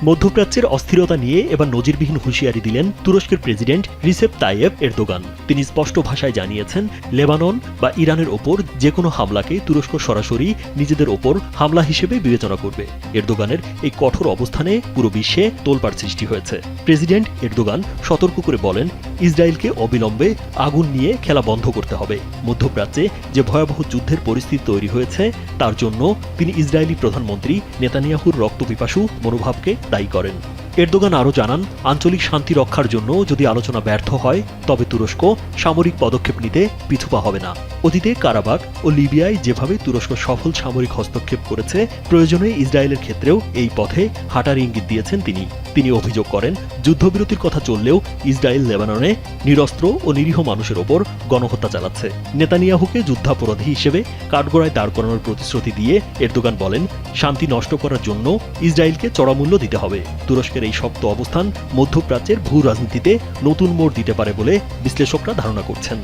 মধ্যপ্রাচ্যের অস্থিরতা নিয়ে এবার নজিরবিহীন হুঁশিয়ারি দিলেন তুরস্কের প্রেসিডেন্ট রিসেপ তাইয়েপ এরদোগান। তিনি স্পষ্ট ভাষায় জানিয়েছেন, লেবানন বা ইরানের ওপর যে কোনো হামলাকে তুরস্ক সরাসরি নিজেদের ওপর হামলা হিসেবে বিবেচনা করবে। এরদোগানের এই কঠোর অবস্থানে পুরো বিশ্বে তোলপাড় সৃষ্টি হয়েছে। প্রেসিডেন্ট এরদোগান সতর্ক করে বলেন, ইসরায়েলকে অবিলম্বে আগুন নিয়ে খেলা বন্ধ করতে হবে। মধ্যপ্রাচ্যে যে ভয়াবহ যুদ্ধের পরিস্থিতি তৈরি হয়েছে তার জন্য তিনি ইসরায়েলি প্রধানমন্ত্রী নেতানিয়াহুর রক্তপিপাসু মনোভাবকে দায়ী করেন। এরদোগান আরও জানান, আঞ্চলিক শান্তি রক্ষার জন্য যদি আলোচনা ব্যর্থ হয় তবে তুরস্ক সামরিক পদক্ষেপ নিতে পিছুপা হবে না। অতীতে কারাবাখ ও লিবিয়ায় যেভাবে তুরস্ক সফল সামরিক হস্তক্ষেপ করেছে, প্রয়োজনে ইসরায়েলের ক্ষেত্রেও এই পথে হাঁটার ইঙ্গিত দিয়েছেন তিনি। তিনি অভিযোগ করেন, যুদ্ধবিরতির কথা চললেও ইসরায়েল লেবাননে নিরস্ত্র ও নিরীহ মানুষের ওপর গণহত্যা চালাচ্ছে। নেতানিয়াহুকে যুদ্ধাপরাধী হিসেবে কাঠগড়ায় দাঁড় করানোর প্রতিশ্রুতি দিয়ে এরদোগান বলেন, শান্তি নষ্ট করার জন্য ইসরায়েলকে চড়া মূল্য দিতে হবে। তুরস্কের এই শক্ত অবস্থান মধ্যপ্রাচ্যের ভূ রাজনীতিতে নতুন মোড় দিতে পারে বলে বিশ্লেষকরা ধারণা করছেন।